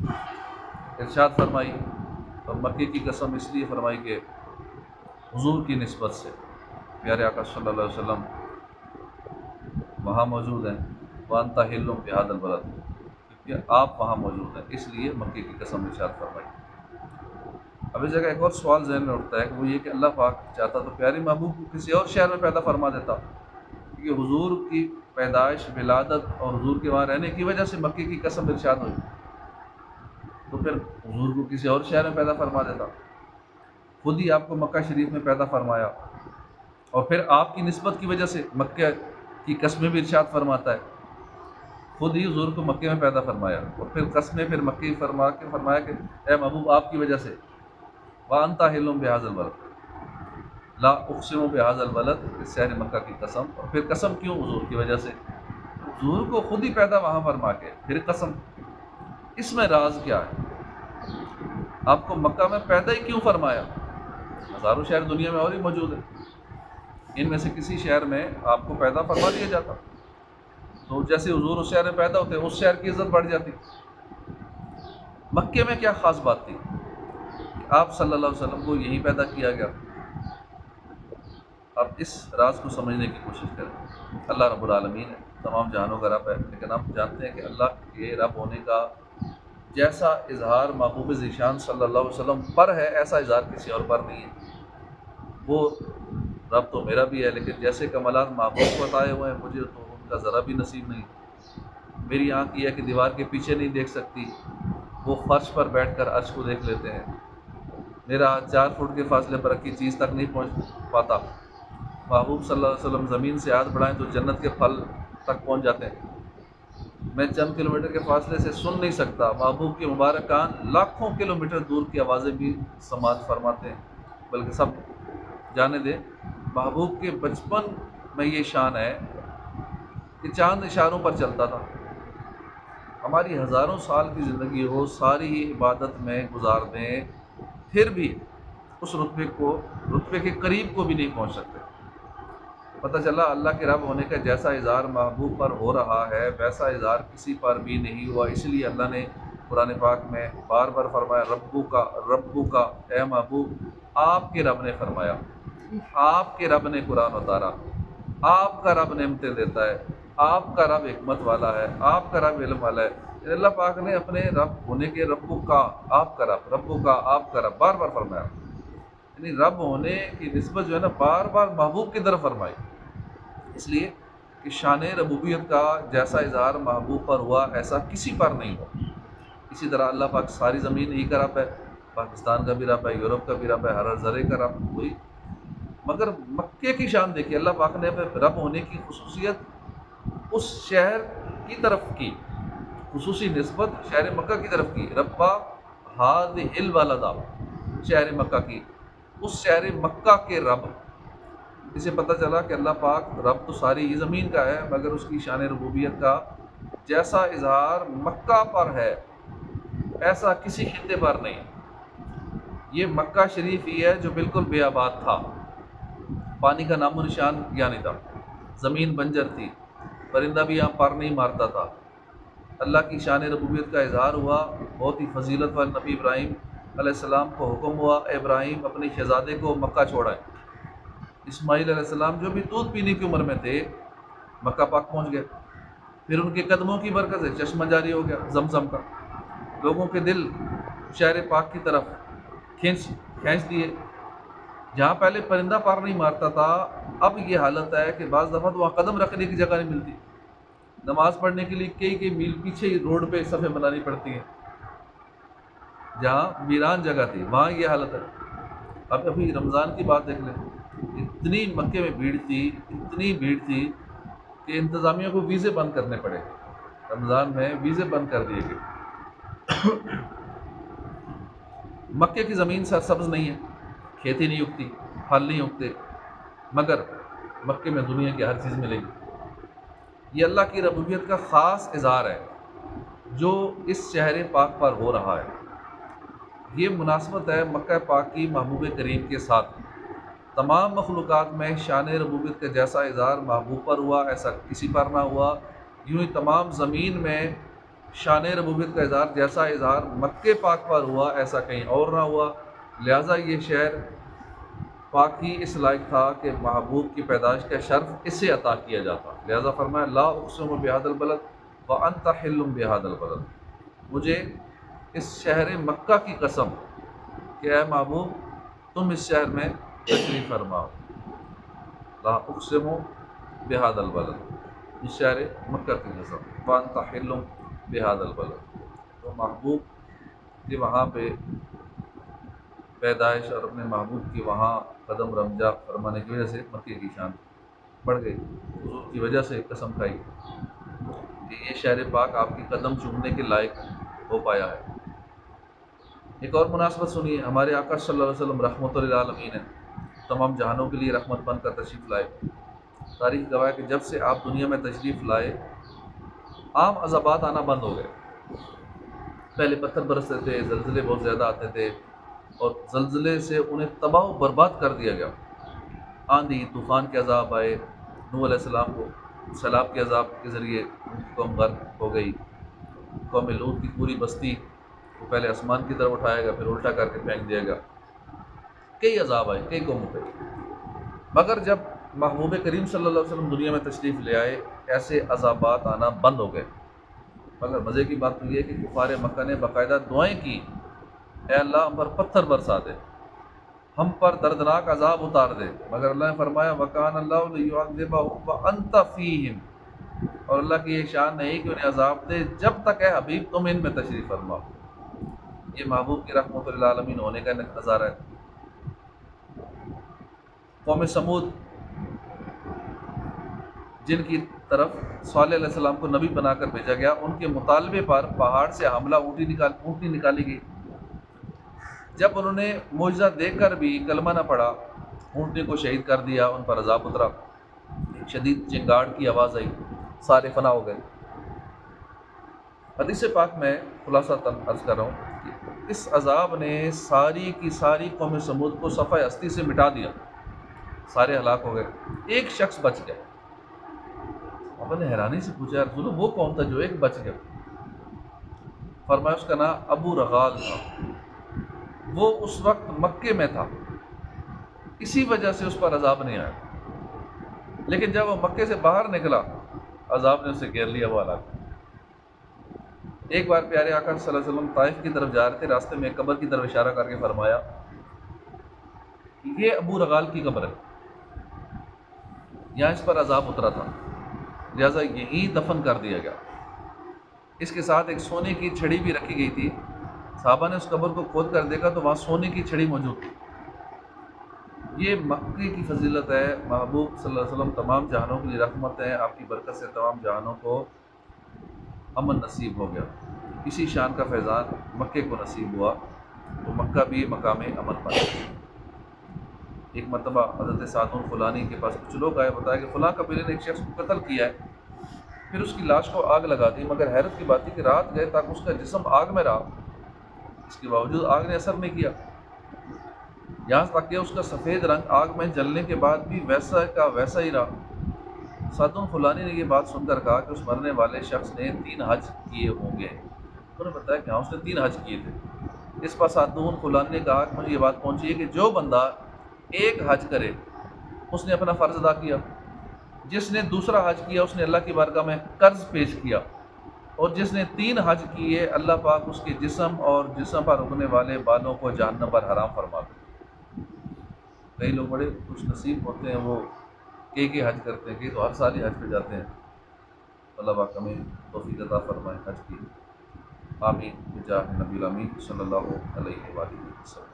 ارشاد فرمائی، اور مکے کی قسم اس لیے فرمائی کہ حضور کی نسبت سے پیارے آقا صلی اللہ علیہ وسلم وہاں موجود ہیں، وانت حل بہذا البلد، کیونکہ آپ وہاں موجود ہیں، اس لیے مکے کی قسم ارشاد فرمائی۔ اب اس جگہ ایک اور سوال ذہن میں اٹھتا ہے کہ وہ یہ کہ اللہ پاک چاہتا تو پیارے محبوب کو کسی اور شہر میں پیدا فرما دیتا، کیونکہ حضور کی پیدائش، ولادت اور حضور کے وہاں رہنے کی وجہ سے مکے کی قسم ارشاد ہوئی، تو پھر حضور کو کسی اور شہر میں پیدا فرما دیتا۔ خود ہی آپ کو مکہ شریف میں پیدا فرمایا، اور پھر آپ کی نسبت کی وجہ سے مکہ کی قسمیں بھی ارشاد فرماتا ہے۔ خود ہی حضور کو مکے میں پیدا فرمایا، اور پھر قسمیں پھر مکے ہی فرمایا کہ اے محبوب آپ کی وجہ سے وانت حل بہذا البلد، لا اقسم بہذا البلد، اس شہر مکہ کی قسم۔ اور پھر قسم کیوں؟ حضور کی وجہ سے، حضور کو خود ہی پیدا وہاں فرما کے پھر قسم۔ اس میں راز کیا ہے؟ آپ کو مکہ میں پیدا ہی کیوں فرمایا؟ ہزاروں شہر دنیا میں اور ہی موجود ہیں، ان میں سے کسی شہر میں آپ کو پیدا فرما دیا جاتا، تو جیسے حضور اس شہر میں پیدا ہوتے اس شہر کی عزت بڑھ جاتی۔ مکے میں کیا خاص بات تھی کہ آپ صلی اللہ علیہ وسلم کو یہیں پیدا کیا گیا؟ اب اس راز کو سمجھنے کی کوشش کریں۔ اللہ رب العالمین ہے، تمام جہانوں کا رب ہے، لیکن ہم جانتے ہیں کہ اللہ کے رب ہونے کا جیسا اظہار محبوب ذیشان صلی اللہ علیہ وسلم پر ہے، ایسا اظہار کسی اور پر نہیں ہے۔ وہ رب تو میرا بھی ہے، لیکن جیسے کمالات محبوب کو بتائے ہوئے ہیں، مجھے تو ان کا ذرا بھی نصیب نہیں۔ میری آنکھ یہ ہے کہ دیوار کے پیچھے نہیں دیکھ سکتی، وہ فرش پر بیٹھ کر عرش کو دیکھ لیتے ہیں۔ میرا ہاتھ 4 فٹ کے فاصلے پر رکھی چیز تک نہیں پہنچ پاتا، محبوب صلی اللہ علیہ وسلم زمین سے ہاتھ بڑھائیں تو جنت کے پھل تک پہنچ جاتے ہیں۔ میں چند کلومیٹر کے فاصلے سے سن نہیں سکتا، محبوب کے مبارک کان لاکھوں کلومیٹر دور کی آوازیں بھی سماعت فرماتے ہیں۔ بلکہ سب جانے دیں، محبوب کے بچپن میں یہ شان ہے کہ چاند اشاروں پر چلتا تھا۔ ہماری ہزاروں سال کی زندگی ہو، ساری ہی عبادت میں گزار دیں، پھر بھی اس رتبے کے قریب کو بھی نہیں پہنچ سکتے۔ پتہ چلا اللہ کے رب ہونے کا جیسا اظہار محبوب پر ہو رہا ہے، ویسا اظہار کسی پر بھی نہیں ہوا۔ اس لیے اللہ نے قرآن پاک میں بار بار فرمایا ربو کا، اے محبوب آپ کے رب نے فرمایا، آپ کے رب نے قرآن اتارا، آپ کا رب نعمتیں دیتا ہے، آپ کا رب حکمت والا ہے، آپ کا رب علم والا ہے۔ اللہ پاک نے اپنے رب ہونے کے ربو کا، آپ کا رب، ربو کا، آپ کا رب بار بار فرمایا، یعنی رب ہونے کی نسبت جو ہے نا بار بار محبوب کی طرف فرمائی، اس لیے کہ شان ربوبیت کا جیسا اظہار محبوب پر ہوا ایسا کسی پر نہیں ہوا۔ اسی طرح اللہ پاک ساری زمین ہی کا رب ہے، پاکستان کا بھی رب ہے، یورپ کا بھی رب ہے، ہر ذرے کا رب وہی۔ مگر مکے کی شان دیکھیے، اللہ پاک نے رب ہونے کی خصوصیت اس شہر کی طرف کی، خصوصی نسبت شہر مکہ کی طرف کی، ربا ہاذہ البلد، شہر مکہ کی، اس شہر مکہ کے رب۔ اسے پتہ چلا کہ اللہ پاک رب تو ساری ہی زمین کا ہے، مگر اس کی شان ربوبیت کا جیسا اظہار مکہ پر ہے ایسا کسی خطے پر نہیں۔ یہ مکہ شریف ہی ہے جو بالکل بے آباد تھا، پانی کا نام و نشان یا نہیں تھا، زمین بنجر تھی، پرندہ بھی یہاں پر نہیں مارتا تھا۔ اللہ کی شان ربوبیت کا اظہار ہوا، بہت ہی فضیلت والے نبی ابراہیم علیہ السلام کو حکم ہوا، اے ابراہیم اپنے شہزادے کو مکہ چھوڑائیں۔ اسماعیل علیہ السلام جو بھی دودھ پینے کی عمر میں تھے مکہ پاک پہنچ گئے، پھر ان کے قدموں کی برکت سے چشمہ جاری ہو گیا زمزم کا، لوگوں کے دل شہر پاک کی طرف کھینچ دیے۔ جہاں پہلے پرندہ پار نہیں مارتا تھا، اب یہ حالت ہے کہ بعض دفعہ تو وہاں قدم رکھنے کی جگہ نہیں ملتی، نماز پڑھنے کے لیے کئی میل پیچھے ہی روڈ پہ صفیں بنانی پڑتی ہیں۔ جہاں ویران جگہ تھی وہاں یہ حالت ہے۔ اب ابھی رمضان کی بات دیکھ لیں، اتنی مکے میں بھیڑ تھی، اتنی بھیڑ تھی کہ انتظامیہ کو ویزے بند کرنے پڑے، رمضان میں ویزے بند کر دیے گئے۔ مکے کی زمین سرسبز نہیں ہے، کھیتی نہیں اگتی، پھل نہیں اگتے، مگر مکے میں دنیا کی ہر چیز ملے گی۔ یہ اللہ کی ربوبیت کا خاص اظہار ہے جو اس شہر پاک پر ہو رہا ہے۔ یہ مناسبت ہے مکہ پاک کی محبوب کریم کے ساتھ۔ تمام مخلوقات میں شان ربوبیت کا جیسا اظہار محبوب پر ہوا ایسا کسی پر نہ ہوا۔ یوں ہی تمام زمین میں شان ربوبیت کا اظہار جیسا اظہار مکہ پاک پر ہوا ایسا کہیں اور نہ ہوا، لہٰذا یہ شہر پاک ہی اس لائق تھا کہ محبوب کی پیدائش کا شرف اسے عطا کیا جاتا، لہٰذا فرمایا لا اقسم بہذا البلد وانت حل بہذا البلد، مجھے اس شہر مکہ کی قسم کہ اے محبوب تم اس شہر میں تشریف فرماؤ، لا اقسم بہذا البلد، اس شہر مکہ کی قسم، وانت حل بہذا البلد، تو محبوب کی وہاں پہ پیدائش اور اپنے محبوب کی وہاں قدم رمجا فرمانے کی وجہ سے مکے کی شان بڑھ گئی، حضور کی وجہ سے قسم کھائی کہ یہ شہر پاک آپ کی قدم چومنے کے لائق ہو پایا ہے۔ ایک اور مناسبت سنیے، ہمارے آقا صلی اللہ علیہ وسلم رحمۃ للعالمین ہیں، تمام جہانوں کے لیے رحمت بن کر تشریف لائے۔ تاریخ گواہ ہے کہ جب سے آپ دنیا میں تشریف لائے عام عذابات آنا بند ہو گئے، پہلے پتھر برستے تھے، زلزلے بہت زیادہ آتے تھے اور زلزلے سے انہیں تباہ و برباد کر دیا گیا، آندھی طوفان کے عذاب آئے، نوح علیہ السلام کو سیلاب کے عذاب کے ذریعے ان کی قوم غرق ہو گئی، قوم لوط کی پوری بستی کو پہلے آسمان کی طرف اٹھایا گیا پھر الٹا کر کے پھینک دیا گیا، کئی عذاب آئے کئی قوموں پہ، مگر جب محبوب کریم صلی اللہ علیہ وسلم دنیا میں تشریف لے آئے ایسے عذابات آنا بند ہو گئے۔ مگر مزے کی بات تو یہ ہے کہ کفار مکہ نے باقاعدہ دعائیں کی، اے اللہ ہم پر پتھر برسا دے، ہم پر دردناک عذاب اتار دے، مگر اللہ نے فرمایا وَكَانَ اللَّهُ لِيُعَذِّبَهُمْ وَأَنْتَ فِيهِمْ، اور اللہ کی یہ شان نہیں کہ انہیں عذاب دے جب تک اے حبیب تم ان میں تشریف فرما۔ یہ محبوب کی رحمت للعالمین ہونے کا نظارہ ہے۔ قوم سمود جن کی طرف صالح علیہ السلام کو نبی بنا کر بھیجا گیا، ان کے مطالبے پر پہاڑ سے حملہ اونٹنی نکالی گئی، جب انہوں نے معجزہ دیکھ کر بھی کلمہ نہ پڑھا اونٹنی کو شہید کر دیا، ان پر عذاب اترا، ایک شدید چنگاڑ کی آواز آئی، سارے فنا ہو گئے۔ حدیث پاک میں خلاصہ عرض کر رہا ہوں کہ اس عذاب نے ساری کی ساری قوم سمود کو صفحہ ہستی سے مٹا دیا، سارے ہلاک ہو گئے، ایک شخص بچ گیا۔ آپ نے حیرانی سے پوچھا یا رسول اللہ وہ کون تھا جو ایک بچ گیا؟ فرمایا اس کا نام ابو رغال تھا، وہ اس وقت مکے میں تھا، اسی وجہ سے اس پر عذاب نہیں آیا، لیکن جب وہ مکے سے باہر نکلا عذاب نے اسے گھیر لیا، وہ ہلاک۔ ایک بار پیارے آقا صلی اللہ علیہ وسلم طائف کی طرف جا رہے تھے، راستے میں ایک قبر کی طرف اشارہ کر کے فرمایا یہ ابو رغال کی قبر ہے، یہاں اس پر عذاب اترا تھا، لہٰذا یہیں دفن کر دیا گیا۔ اس کے ساتھ ایک سونے کی چھڑی بھی رکھی گئی تھی، صحابہ نے اس قبر کو کھود کر دیکھا تو وہاں سونے کی چھڑی موجود تھی۔ یہ مکے کی فضیلت ہے، محبوب صلی اللہ علیہ وسلم تمام جہانوں کے لیے رحمت ہے، آپ کی برکت سے تمام جہانوں کو امن نصیب ہو گیا، اسی شان کا فیضان مکے کو نصیب ہوا تو مکہ بھی مقام امن پایا۔ ایک مرتبہ حضرت سعد الفلانی کے پاس کچھ لوگ آئے، بتایا کہ فلاں قبیلے نے ایک شخص کو قتل کیا ہے، پھر اس کی لاش کو آگ لگا دی، مگر حیرت کی بات تھی کہ رات گئے تاکہ اس کا جسم آگ میں رہا، اس کے باوجود آگ نے اثر نہیں کیا، یہاں تک کہ اس کا سفید رنگ آگ میں جلنے کے بعد بھی ویسا کا ویسا ہی رہا۔ سعد الفلانی نے یہ بات سن کر کہا کہ اس مرنے والے شخص نے 3 حج کیے ہوں گے، انہوں نے بتایا کہ ہاں اس نے 3 حج کیے تھے۔ اس پر سعد الفلانی نے کہا کہ مجھے یہ بات پہنچی ہے کہ جو بندہ ایک حج کرے اس نے اپنا فرض ادا کیا، جس نے دوسرا حج کیا اس نے اللہ کی بارگاہ میں قرض پیش کیا، اور جس نے 3 حج کیے اللہ پاک اس کے جسم اور جسم پر اگنے والے بالوں کو جہنم پر حرام فرما دے۔ کئی لوگ بڑے خوش نصیب ہوتے ہیں، وہ کئی حج کرتے ہیں، کئی تو ہر سال ہی حج پہ جاتے ہیں، اللہ پاک ہمیں توفیق عطا فرمائے حج کی، آمین بجاہ نبی الامین صلی اللہ علیہ وآلہ وسلم۔